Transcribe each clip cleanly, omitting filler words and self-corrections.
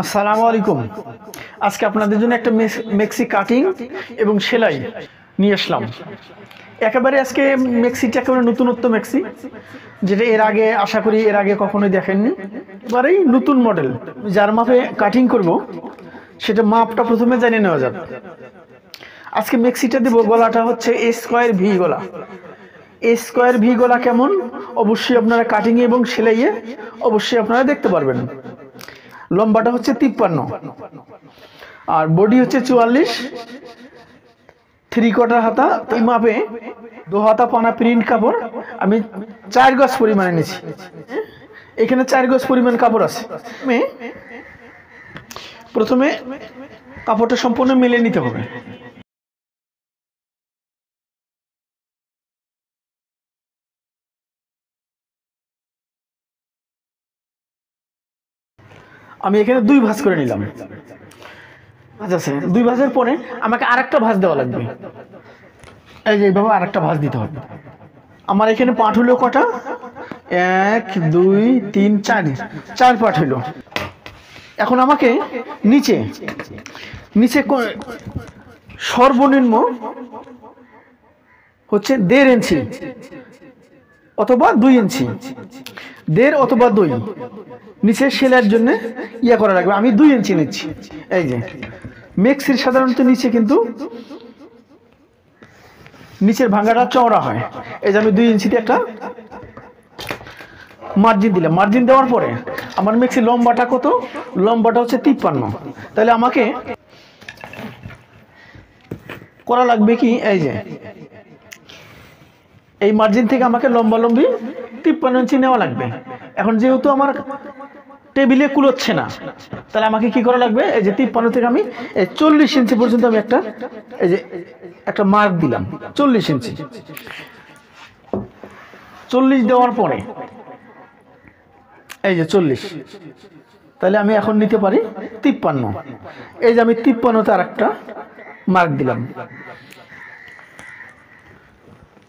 আসসালামু আলাইকুম। আজকে আপনাদের জন্য একটা মেক্সি কাটিং এবং সেলাই নিয়ে আসলাম। একেবারে আজকে মেক্সিটা একেবারে নতুনত্ব মেক্সি, যেটা এর আগে আশা করি এর আগে কখনোই দেখেননি। এবারেই নতুন মডেল, যার মাপে কাটিং করব সেটা মাপটা প্রথমে জেনে নেওয়া যাক। আজকে মেক্সিটা দেব, গলাটা হচ্ছে স্কোয়ার ভি গলা। স্কোয়ার ভি গলা কেমন অবশ্যই আপনারা কাটিং এবং সেলাইয়ে অবশ্যই আপনারা দেখতে পারবেন। লম্বাটা হচ্ছে 53 আর বডি হচ্ছে 44, 3/4 হাতা। এই মাপে 2 হাতা পানা প্রিন্ট কাপড় আমি 4 গজ পরিমাণে নিয়েছি। এখানে 4 গজ পরিমাণ কাপড় আছে। প্রথমে কাপড়টা সম্পূর্ণ মেলে নিতে হবে। আমি এখানে 2 ভাঁজ করে নিলাম। আচ্ছা, 2 ভাঁজের পরে আমাকে আরেকটা ভাঁজ দেওয়া লাগবে। এই যে এইভাবে আরেকটা ভাঁজ দিতে হবে। আমার এখানে পাট হলো কটা? 1 2 3 4 পাট হলো। এখন আমাকে নিচে সর্বনিম্ন হচ্ছে 1.5 ইঞ্চি অথবা 2 ইঞ্চি, 1.5 অথবা 2 নিচে সেলাইয়ের জন্য ইয়ে করা লাগবে। আমি 2 ইঞ্চি নিচ্ছি। এই যে মেক্সির সাধারণত নিচে কিন্তু নিচের ভাঙাটা চওড়া হয়। এই যে আমি 2 ইঞ্চিতে একটা মার্জিন দিলাম। মার্জিন দেওয়ার পরে আমার মেক্সির লম্বাটা কত? লম্বাটা হচ্ছে 53। তাহলে আমাকে করা লাগবে কি, এই যে এই মার্জিন থেকে আমাকে লম্বি 53 ইঞ্চি নেওয়া লাগবে। এখন যেহেতু আমার টেবিলে কুলোচ্ছে না, তাহলে আমাকে কি করা লাগবে? এই যে 53 থেকে আমি 40 ইঞ্চি পর্যন্ত আমি একটা মার্ক দিলাম। 40 ইঞ্চি 40 দেওয়ার পরে এই যে 40, তাহলে আমি এখন নিতে পারি 53। এই যে আমি 53তে আর একটা মার্ক দিলাম।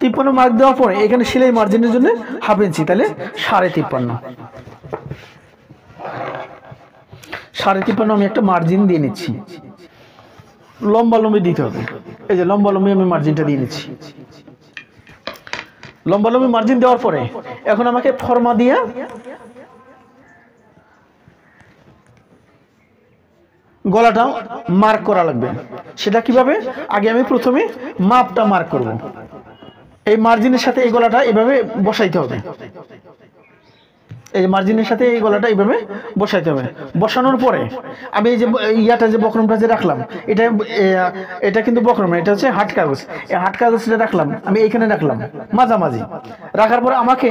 53 মার্ক দেওয়ার পরে এখানে সেলাই মার্জিনের জন্য 1/2 ইঞ্চি, তাহলে 53.5 আমি একটা মার্জিন দিয়ে নিচ্ছি। লম্বি দিতে হবে। এই যে লম্বি আমি মার্জিনটা দিয়ে নিচ্ছি। লম্বি মার্জিন দেওয়ার পরে এখন আমাকে ফর্মা দিয়ে গলাটা মার্ক করা লাগবে। সেটা কিভাবে? আগে আমি প্রথমে মাপটা মার্ক করব। এই মার্জিনের সাথে এই গলাটা এভাবে বসাইতে হবে। এই মার্জিনের সাথে এই গলাটা এইভাবে বসাইতে হবে। বসানোর পরে আমি এই যে ইয়াটা যে বক্রমটা যে রাখলাম, এটা কিন্তু বক্রম, এটা হচ্ছে হাট কাগজ। এই হাট কাগজটা রাখলাম আমি এইখানে রাখলাম মাঝামাঝি। রাখার পরে আমাকে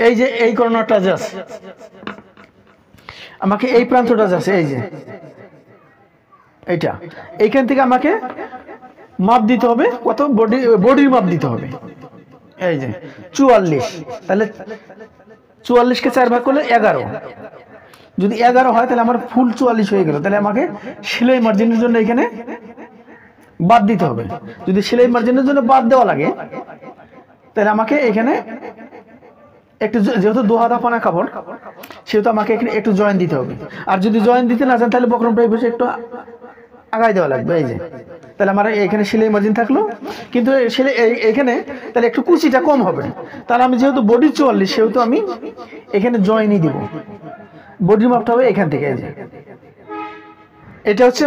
এই যে এই কর্নারটা যে আছে, আমাকে এই প্রান্তটা যে আছে, এই যে এইটা, এইখান থেকে আমাকে মাপ দিতে হবে। কত? বডির মাপ দিতে হবে। এই যে 44, তাহলে 44কে 4 ভাগ করলে 11। যদি 11 হয় তাহলে আমার ফুল 44 হয়ে গেল। তাহলে আমাকে সেলাই মার্জিনের জন্য এখানে বাদ দিতে হবে। যদি সেলাই মার্জিনের জন্য বাদ দেওয়া লাগে তাহলে আমাকে এখানে একটু, যেহেতু 2 হাতা পানা কাপড়, সেহেতু আমাকে এখানে একটু জয়েন দিতে হবে। আর যদি জয়েন দিতে না চান তাহলে বক্রমটা বসে একটু আগায় দেওয়া লাগবে। এই যে তাহলে আমার এখানে সেলাই মার্জিন থাকলো, কিন্তু সেলাই এখানে তাহলে একটু কুচিটা কম হবে। তাহলে আমি যেহেতু বডি 44, সেহেতু আমি এখানে জয়েনই দিব। বডির মাপটা হবে এখান থেকে। এই যে এটা হচ্ছে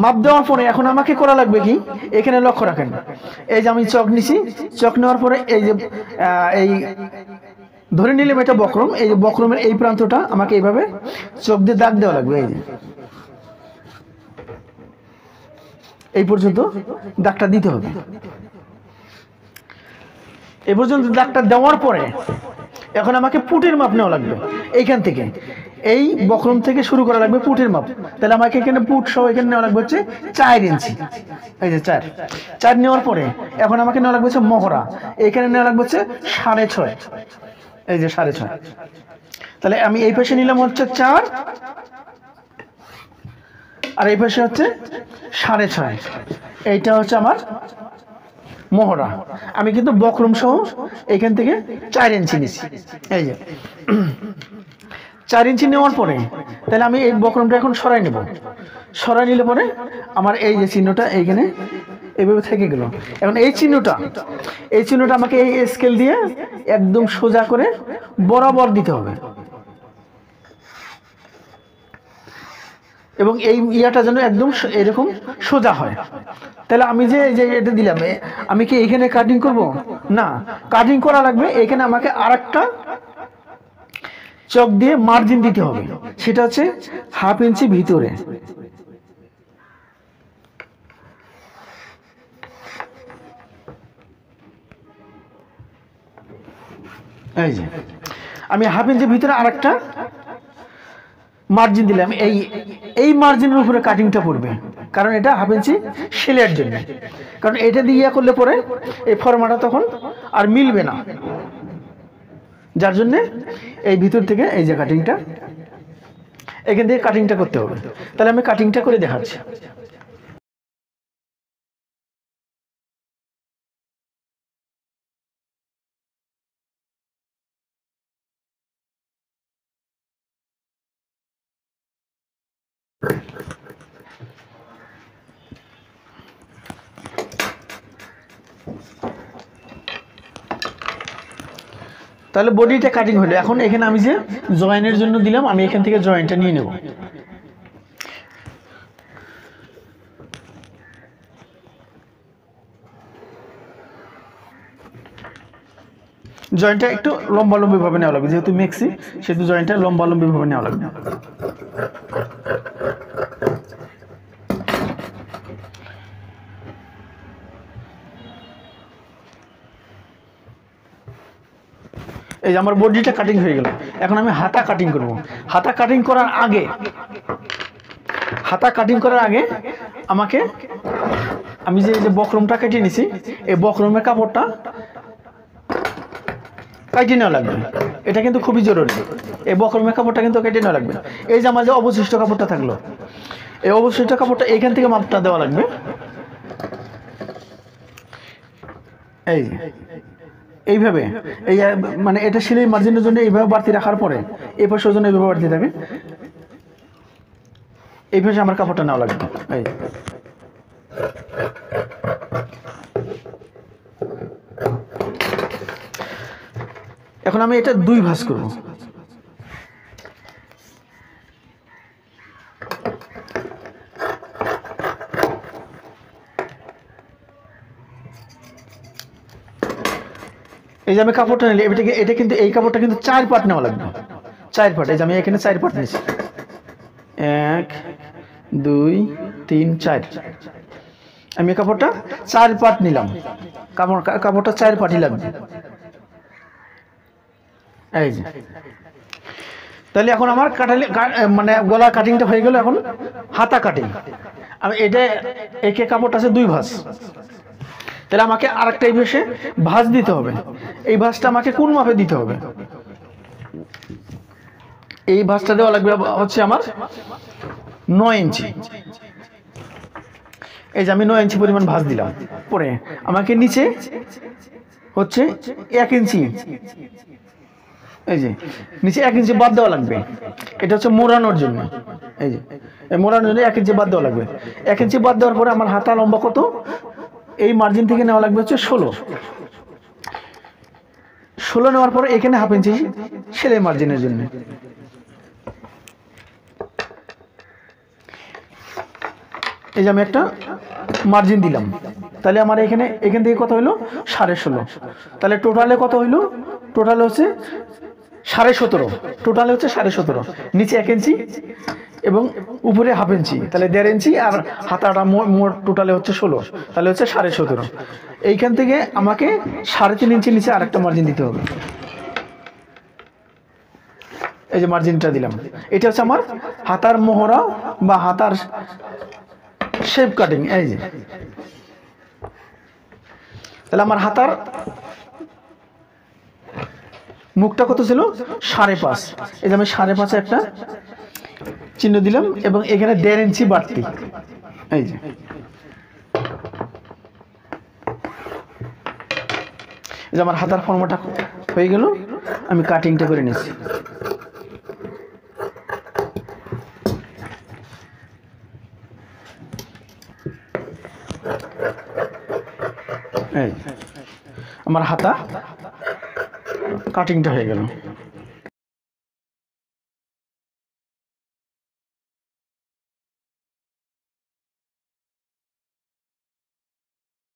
মাপ দেওয়ার পরে এখন আমাকে করা লাগবে কি, এখানে লক্ষ্য রাখেন। এই যে আমি চক নিছি। চক নেওয়ার পরে এই যে এই ধরে নিলাম এটা বক্রম। এই যে বক্রমের এই প্রান্তটা আমাকে এইভাবে চক দিয়ে দাগ দেওয়া লাগবে। এই যে এই পর্যন্ত দাগটা দিতে হবে। এই পর্যন্ত দাগটা দেওয়ার পরে এখন আমাকে পুটের মাপ নেওয়া লাগবে। এইখান থেকে এই বক্রম থেকে শুরু করা লাগবে পুটের মাপ। তাহলে আমাকে এখানে পুট সহ এখানে নেওয়া লাগবে হচ্ছে 4 ইঞ্চি। এই যে 4 নেওয়ার পরে এখন আমাকে নেওয়া লাগবে হচ্ছে মহড়া। এখানে নেওয়া লাগবে হচ্ছে 6.5। এই যে 6.5। তাহলে আমি এই পাশে নিলাম হচ্ছে 4 আর এই পাশে হচ্ছে 6.5। এইটা হচ্ছে আমার মহড়া। আমি কিন্তু বক্রম সহ এখান থেকে 4 ইঞ্চি নিচ্ছি। এই যে 4 ইঞ্চি নেওয়ার পরে তাহলে আমি এই বক্রমটা এখন সরাই নেব। সরাই নিলে পরে আমার এই যে চিহ্নটা এইখানে এইভাবে থেকে গেল। এখন এই চিহ্নটা আমাকে এই স্কেল দিয়ে একদম সোজা করে বরাবর দিতে হবে, এবং এই ইয়াটা যেন একদম এরকম সোজা হয়। তাহলে আমি যে এটা দিলাম, আমি কি এখানে কাটিং করব? না, কাটিং করা লাগবে এখানে আমাকে আরেকটা চক দিয়ে মার্জিন দিতে হবে, সেটা হচ্ছে 1/2 ইঞ্চি ভিতরে। এই যে আমি 1/2 ইঞ্চি ভিতরে আরেকটা মার্জিন দিলাম, এই মার্জিনের উপরে কাটিংটা পড়বে, কারণ এটা 1/2 ইঞ্চি সেলাইয়ের জন্য। কারণ এটা দিয়ে করলে পরে এই ফর্মাটা তখন আর মিলবে না, যার জন্যে এই ভিতর থেকে এই যে কাটিংটা, এখান থেকে কাটিংটা করতে হবে। তাহলে আমি কাটিংটা করে দেখাচ্ছি। তাহলে বডিটা কাটিং হলো। এখন এখানে আমি যে জয়েনের জন্য দিলাম, আমি এখান থেকে জয়েন্টটা নিয়ে নেব। জয়েন্টটা একটু লম্বালম্বি ভাবে নেওয়া লাগবে, যেহেতু মেক্সি সেহেতু জয়েন্টটা লম্বালম্বি ভাবে নেওয়া লাগবে। এই যে আমার বডিটা কাটিং হয়ে গেল। এখন আমি হাতা কাটিং করব। হাতা কাটিং করার আগে আমাকে আমি যে বক্রমটা কেটে নিছি, এই বক্রমের কাপড়টা কেটে নেওয়া লাগবে। এটা কিন্তু খুবই জরুরি, এই বক্রমের কাপড়টা কিন্তু কেটে নেওয়া লাগবে। এই যে আমার যে অবশিষ্ট কাপড়টা থাকলো, এই অবশিষ্ট কাপড়টা এইখান থেকে মাপটা দেওয়া লাগবে। এইভাবে এই মানে এটা সেলাই মার্জিনের জন্য এইভাবে বাড়তি রাখার পরে এই পাশের জন্য এইভাবে বাড়তি থাকে, এই পাশে আমার কাপড়টা নেওয়া লাগবে। এখন আমি এটা 2 ভাঁজ করব। এই যে আমি কাপড়টা নিলে এটা কিন্তু এই কাপড়টা কিন্তু 4 পার্ট নেওয়া লাগবে, 4 পার্ট। এই যে আমি এখানে 4 পার্ট নিয়েছি, 1 2 3 4। আমি কাপড়টা 4 পার্ট নিলাম, কাপড়টা 4 পার্টই লাগবে। এই যে তাহলে এখন আমার মানে গলা কাটিংটা হয়ে গেল। এখন হাতা কাটিং, আমি এটা একে কাপড়টা আছে 2 ভাঁজ, তাহলে আমাকে আরেকটা এই পাশে ভাঁজ দিতে হবে। এই ভাঁজটা আমাকে কোন মাপে দিতে হবে? এই ভাঁজটা দেওয়া লাগবে হচ্ছে আমার 9 ইঞ্চি। এই যে আমি 9 ইঞ্চি পরিমাণ ভাঁজ দিলাম। পরে আমাকে নিচে হচ্ছে 1 ইঞ্চি, এই যে নিচে 1 ইঞ্চি বাদ দেওয়া লাগবে। এটা হচ্ছে মোড়ানোর জন্য। এই যে মোড়ানোর জন্য 1 ইঞ্চি বাদ দেওয়া লাগবে। 1 ইঞ্চি বাদ দেওয়ার পরে আমার হাতা লম্বা কত? এই মার্জিন থেকে নেওয়া লাগবে হচ্ছে 16 নেওয়ার পরে এখানে 1/2 ইঞ্চি সেলাই মার্জিনের জন্য। এই যে আমি একটা মার্জিন দিলাম, তাহলে আমার এখান থেকে কত হইলো? 16.5। তাহলে টোটালে কত হইলো? টোটালে হচ্ছে 17.5। টোটালে হচ্ছে 17.5। নিচে 1 ইঞ্চি এবং উপরে 1/2 ইঞ্চি, তাহলে 1.5 ইঞ্চি। আর হাতাটা মোট টোটালে হচ্ছে 16, তাহলে হচ্ছে 17.5। এইখান থেকে আমাকে 3.5 ইঞ্চি নিচে আরেকটা মার্জিন দিতে হবে। এই যে মার্জিনটা দিলাম, এটা হচ্ছে আমার হাতার মোহরা বা হাতার শেপ কাটিং। এই যে তাহলে আমার হাতার মুখটা কত ছিল? 5.5। এই যে আমি 5.5 একটা চিহ্ন দিলাম এবং এখানে 1.5 ইঞ্চি বাড়তি। এই যে আমার হাতার ফর্মটা হয়ে গেল। আমি কাটিংটা করে নিয়েছি। এই আমার হাতা কাটিংটা হয়ে গেল।